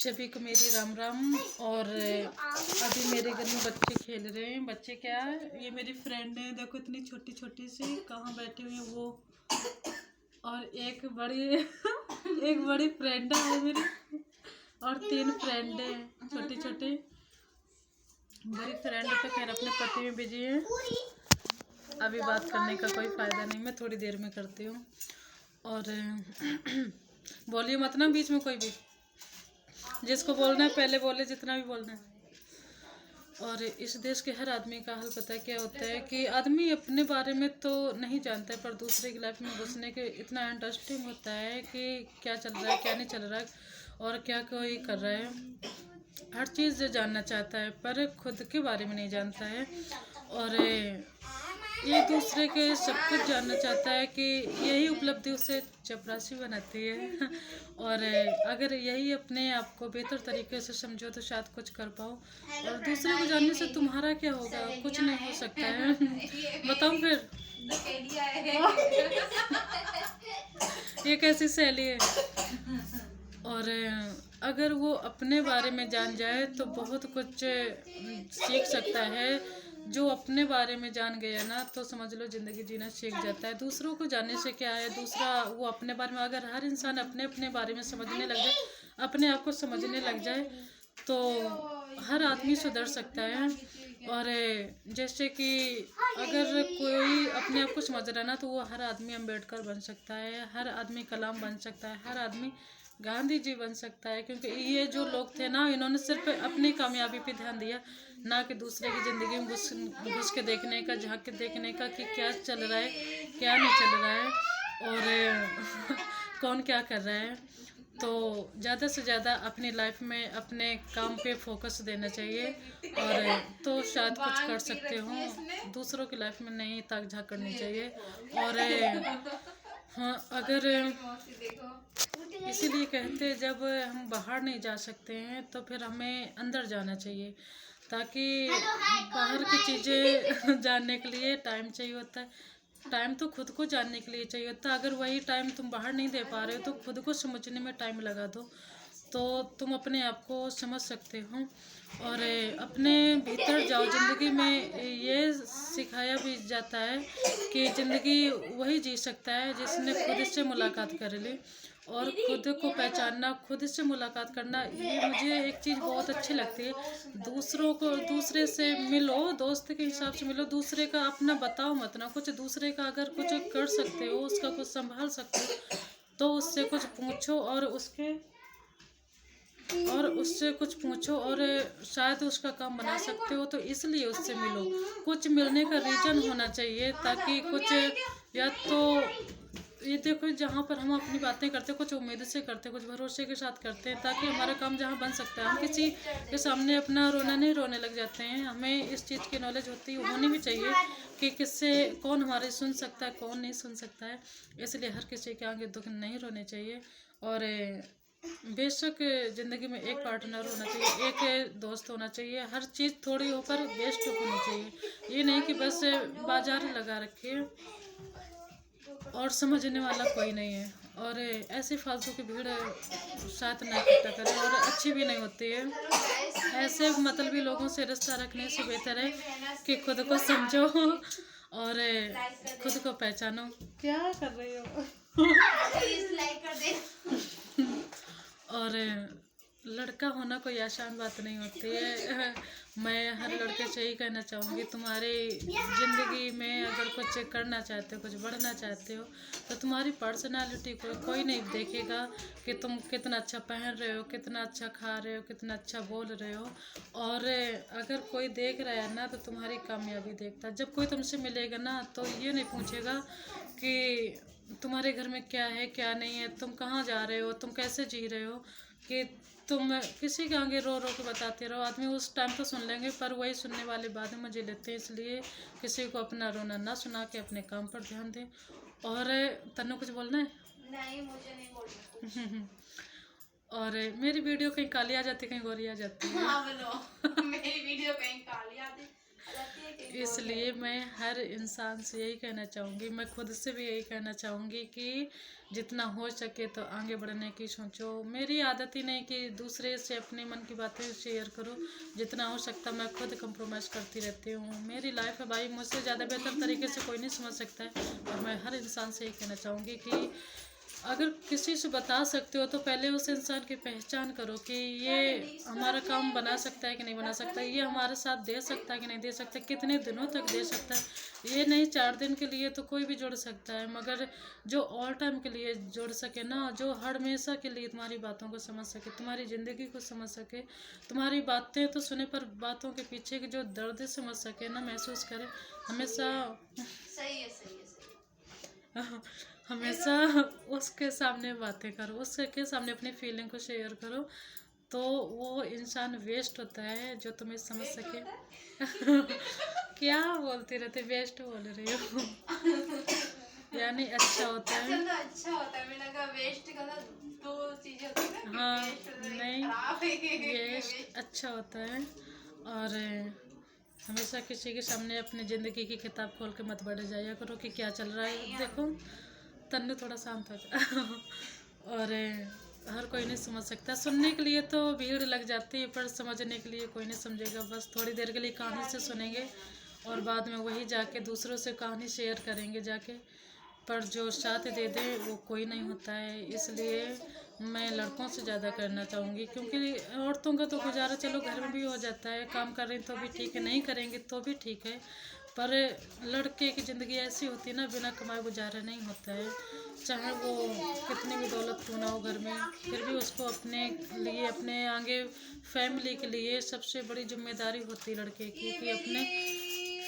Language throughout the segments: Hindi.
सभी को मेरी राम राम। और अभी मेरे घर में बच्चे खेल रहे हैं। बच्चे क्या है, ये मेरी फ्रेंड है, देखो इतनी छोटी छोटी सी कहाँ बैठी हुई है वो। और एक बड़ी एक बड़ी फ्रेंड है मेरी, और 3 फ्रेंड है छोटी छोटी। बड़ी फ्रेंड तो खैर अपने पति में बिजी है, अभी बात करने का कोई फ़ायदा नहीं, मैं थोड़ी देर में करती हूँ। और बोलिए मत ना बीच में कोई भी, जिसको बोलना है पहले बोले, जितना भी बोलना है। और इस देश के हर आदमी का हाल पता है क्या होता है कि आदमी अपने बारे में तो नहीं जानता है, पर दूसरे की लाइफ में घुसने के इतना इंटरेस्टिंग होता है कि क्या चल रहा है क्या नहीं चल रहा है और क्या कोई कर रहा है, हर चीज़ जानना चाहता है, पर खुद के बारे में नहीं जानता है। और एक दूसरे के सब कुछ जानना चाहता है कि यही उपलब्धि उसे चपरासी बनाती है। और अगर यही अपने आप को बेहतर तरीके से समझो तो शायद कुछ कर पाओ। और दूसरे को जानने से तुम्हारा क्या होगा, कुछ नहीं हो सकता है। बताओ फिर ये कैसी सहेली है। और अगर वो अपने बारे में जान जाए तो बहुत कुछ सीख सकता है। जो अपने बारे में जान गया ना तो समझ लो ज़िंदगी जीना सीख जाता है। दूसरों को जानने से क्या है, दूसरा वो अपने बारे में, अगर हर इंसान अपने अपने बारे में समझने लग जाए, अपने आप को समझने लग जाए, तो हर आदमी सुधर सकता है। और जैसे कि अगर कोई अपने आप को समझ रहा है ना तो वो हर आदमी अम्बेडकर बन सकता है, हर आदमी कलाम बन सकता है, हर आदमी गांधी जी बन सकता है। क्योंकि ये जो लोग थे ना, इन्होंने सिर्फ अपनी कामयाबी पे ध्यान दिया, ना कि दूसरे की ज़िंदगी में घुस के देखने का, झांक के देखने का कि क्या चल रहा है क्या नहीं चल रहा है और कौन क्या कर रहा है। तो ज़्यादा से ज़्यादा अपनी लाइफ में अपने काम पे फोकस देना चाहिए, और तो शायद कुछ कर सकते हो। दूसरों की लाइफ में नहीं ताक झाँक करनी चाहिए। और हाँ, अगर इसीलिए कहते हैं जब हम बाहर नहीं जा सकते हैं तो फिर हमें अंदर जाना चाहिए, ताकि बाहर की चीज़ें जानने के लिए टाइम चाहिए होता है। टाइम तो खुद को जानने के लिए चाहिए होता है। अगर वही टाइम तुम बाहर नहीं दे पा रहे हो तो खुद को समझने में टाइम लगा दो, तो तुम अपने आप को समझ सकते हो और अपने भीतर जाओ। ज़िंदगी में ये सिखाया भी जाता है कि ज़िंदगी वही जी सकता है जिसने खुद से मुलाकात कर ली। और खुद को पहचानना, खुद से मुलाकात करना, ये मुझे एक चीज़ बहुत अच्छी लगती है। दूसरों को, दूसरे से मिलो, दोस्त के हिसाब से मिलो, दूसरे का अपना बताओ मत ना कुछ। दूसरे का अगर कुछ कर सकते हो, उसका कुछ संभाल सकते हो तो उससे कुछ पूछो, और उससे कुछ पूछो और शायद उसका काम बना सकते हो, तो इसलिए उससे मिलो। कुछ मिलने का रीज़न होना चाहिए, ताकि कुछ, या तो ये देखो जहाँ पर हम अपनी बातें करते कुछ उम्मीद से करते, कुछ भरोसे के साथ करते हैं, ताकि हमारा काम जहाँ बन सकता है। हम किसी के सामने अपना रोना नहीं रोने लग जाते हैं। हमें इस चीज़ की नॉलेज होनी भी चाहिए कि किससे कौन हमारे सुन सकता है, कौन नहीं सुन सकता है। इसलिए हर किसी के आगे दुख नहीं रोने चाहिए। और बेशक ज़िंदगी में एक पार्टनर होना चाहिए, एक दोस्त होना चाहिए, हर चीज़ थोड़ी होकर बेस्ट होनी चाहिए। ये नहीं कि बस बाजार लगा रखे और समझने वाला कोई नहीं है। और ऐसे फालतू की भीड़ साथ ना इकट्ठा करें, और अच्छी भी नहीं होती है। ऐसे मतलबी लोगों से रिश्ता रखने से बेहतर है कि खुद को समझो और खुद को पहचानो। क्या कर रही हो? और लड़का होना कोई आसान बात नहीं होती है। मैं हर लड़के से ही कहना चाहूँगी, तुम्हारी ज़िंदगी में अगर कुछ करना चाहते हो, कुछ बढ़ना चाहते हो, तो तुम्हारी पर्सनालिटी को कोई नहीं देखेगा कि तुम कितना अच्छा पहन रहे हो, कितना अच्छा खा रहे हो, कितना अच्छा बोल रहे हो। और अगर कोई देख रहा है ना तो तुम्हारी कामयाबी देखता है। जब कोई तुमसे मिलेगा ना तो ये नहीं पूछेगा कि तुम्हारे घर में क्या है क्या नहीं है, तुम कहाँ जा रहे हो, तुम कैसे जी रहे हो, कि तुम किसी के आगे रो रो के बताते रहो। आदमी उस टाइम तो सुन लेंगे, पर वही सुनने वाले बाद में मजे लेते हैं। इसलिए किसी को अपना रोना ना सुना के अपने काम पर ध्यान दें। और तन्नू कुछ बोलना है? नहीं, मुझे नहीं बोलना। और मेरी वीडियो कहीं काली आ जाती, कहीं गोरी आ जाती है। हाँ बोलो। मेरी वीडियो कहीं काली आती, रहती है कि इसलिए मैं हर इंसान से यही कहना चाहूँगी, मैं खुद से भी यही कहना चाहूँगी कि जितना हो सके तो आगे बढ़ने की सोचो। मेरी आदत ही नहीं कि दूसरे से अपने मन की बातें शेयर करो, जितना हो सकता मैं खुद कंप्रोमाइज़ करती रहती हूँ। मेरी लाइफ है भाई, मुझसे ज़्यादा बेहतर तरीके से कोई नहीं समझ सकता है। और मैं हर इंसान से यही कहना चाहूँगी कि अगर किसी से बता सकते हो तो पहले उस इंसान की पहचान करो कि ये हमारा काम बना सकता है कि नहीं बना सकता, ये हमारे साथ दे सकता है कि नहीं दे सकता, कितने दिनों तक दे सकता है। ये नहीं 4 दिन के लिए तो कोई भी जुड़ सकता है, मगर जो ऑल टाइम के लिए जुड़ सके ना, जो हर हमेशा के लिए तुम्हारी बातों को समझ सके, तुम्हारी ज़िंदगी को समझ सके, तुम्हारी बातें तो सुने पर बातों के पीछे के जो दर्द समझ सके ना, महसूस करे, हमेशा सही है, सही है, सही है। हमेशा उसके सामने बातें करो, उसके सामने अपनी फीलिंग को शेयर करो, तो वो इंसान वेस्ट होता है जो तुम्हें समझ सके। क्या बोलती रहते, वेस्ट बोल रही हो। यानी अच्छा होता अच्छा है। तो अच्छा होता है, मैंने कहा वेस्ट का ना दो चीजें होती है ना कि हाँ, वेस्ट नहीं, खराब है वेस्ट अच्छा होता है। और हमेशा किसी के सामने अपनी ज़िंदगी की किताब खोल के मत बैठ जाया करो कि क्या चल रहा है। देखो तन्नू थोड़ा शांत हो जा। और हर कोई नहीं समझ सकता, सुनने के लिए तो भीड़ लग जाती है पर समझने के लिए कोई नहीं समझेगा। बस थोड़ी देर के लिए कहानी से सुनेंगे और बाद में वही जाके दूसरों से कहानी शेयर करेंगे जाके, पर जो साथ दे दे वो कोई नहीं होता है। इसलिए मैं लड़कों से ज़्यादा करना चाहूँगी, क्योंकि औरतों का तो गुजारा चलो घर में भी हो जाता है, काम कर रही तो भी ठीक है, नहीं करेंगे तो भी ठीक है, पर लड़के की ज़िंदगी ऐसी होती है ना, बिना कमाए गुजारा नहीं होता है। चाहे वो कितनी भी दौलत क्यों ना हो घर में, फिर भी उसको अपने लिए, अपने आगे फैमिली के लिए सबसे बड़ी जिम्मेदारी होती है लड़के की कि अपने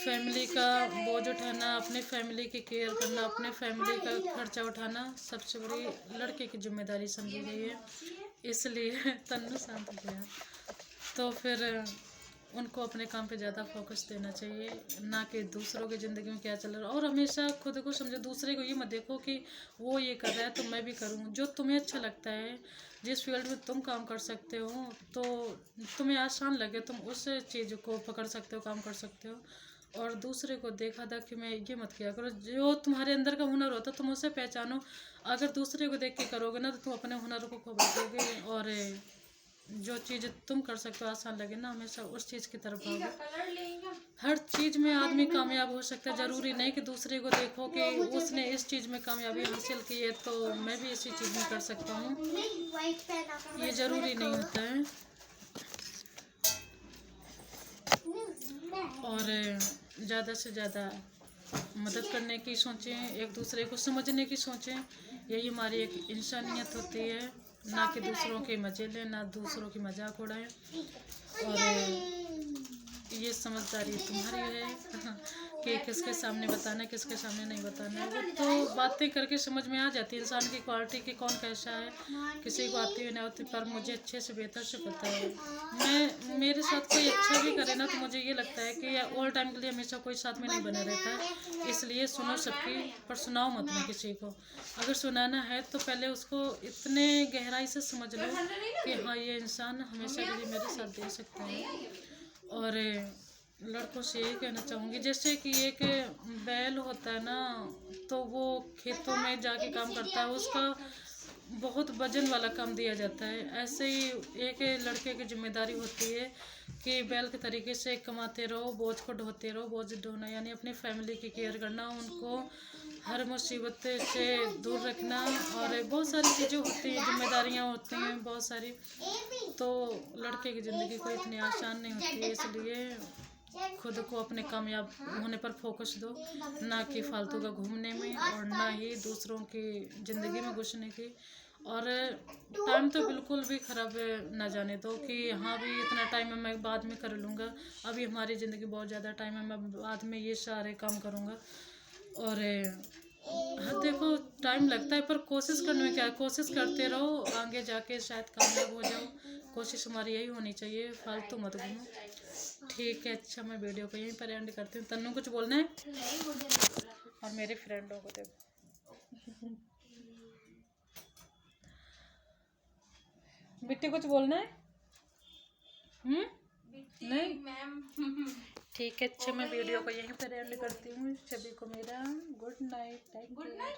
फैमिली का बोझ उठाना, अपने फैमिली की केयर करना, अपने फैमिली का खर्चा उठाना सबसे बड़ी लड़के की जिम्मेदारी समझी गई है। इसलिए तन्नू शांत हो गया, तो फिर उनको अपने काम पे ज़्यादा फोकस देना चाहिए, ना कि दूसरों की ज़िंदगी में क्या चल रहा है। और हमेशा खुद को समझो, दूसरे को ये मत देखो कि वो ये कर रहा है तो मैं भी करूँ। जो तुम्हें अच्छा लगता है, जिस फील्ड में तुम काम कर सकते हो, तो तुम्हें आसान लगे, तुम उस चीज़ को पकड़ सकते हो, काम कर सकते हो। और दूसरे को देखा था कि मैं ये मत किया करो, जो तुम्हारे अंदर का हुनर होता है तुम उसे पहचानो। अगर दूसरे को देख के करोगे ना तो तुम अपने हुनर को खो बैठोगे, और जो चीज़ तुम कर सकते हो आसान लगे ना, हमेशा उस चीज़ की तरफ भागो। हर चीज़ में आदमी कामयाब हो सकता है, ज़रूरी नहीं कि दूसरे को देखो कि उसने इस चीज़ में कामयाबी हासिल की है तो मैं भी इसी चीज़ में कर सकता हूँ, ये ज़रूरी नहीं होता है। और ज़्यादा से ज़्यादा मदद करने की सोचें, एक दूसरे को समझने की सोचें, यही हमारी एक इंसानियत होती है, ना कि दूसरों के मजे लें, ना दूसरों की मजाक उड़ाएं। और ये समझदारी तुम्हारी है कि किसके सामने बताना है, किसके सामने नहीं बताना है। वो तो बातें करके समझ में आ जाती है इंसान की क्वालिटी कि कौन कैसा है, किसी को आती हुई नहीं होती, पर मुझे अच्छे से बेहतर से पता है। मैं, मेरे साथ कोई अच्छा भी करे ना तो मुझे ये लगता है कि ऑल टाइम के लिए हमेशा कोई साथ में नहीं बना रहता है। इसलिए सुनो सबकी, पर सुनाओ मत ना किसी को। अगर सुनाना है तो पहले उसको इतने गहराई से समझ लो कि हाँ ये इंसान हमेशा के लिए मेरे साथ दे सकता है। और लड़कों से यही कहना चाहूँगी, जैसे कि एक बैल होता है ना, तो वो खेतों में जाके काम करता है, उसका बहुत वजन वाला काम दिया जाता है। ऐसे ही एक लड़के की जिम्मेदारी होती है कि बैल के तरीके से कमाते रहो, बोझ को ढोते रहो। बोझ ढोना यानी अपनी फैमिली की केयर करना, उनको हर मुसीबत से दूर रखना, और बहुत सारी चीज़ें होती हैं, जिम्मेदारियाँ होती हैं बहुत सारी। तो लड़के की ज़िंदगी कोई इतनी आसान नहीं होती है, इसलिए खुद को अपने कामयाब होने पर फोकस दो, ना कि फालतू का घूमने में, और ना ही दूसरों की ज़िंदगी में घुसने की। और टाइम तो बिल्कुल भी ख़राब ना जाने दो कि हाँ भी इतना टाइम है मैं बाद में कर लूँगा, अभी हमारी ज़िंदगी बहुत ज़्यादा टाइम है, मैं बाद में ये सारे काम करूँगा। और हाँ देखो टाइम लगता है, पर कोशिश करने में क्या है, कोशिश करते रहो, आगे जाके शायद कामयाब हो जाओ। कोशिश हमारी यही होनी चाहिए, फालतू मत घूमो। ठीक है, अच्छा मैं वीडियो को यहीं पर एंड करती हूँ। तन्नू कुछ बोलना है? नहीं, मुझे नहीं बोला। और मेरे फ्रेंडों को देखो। बिट्टी कुछ बोलना है? नहीं मैम ठीक है, अच्छा मैं वीडियो को यहीं पर एंड करती हूँ। सभी को मेरा good night. Thank good you. Night.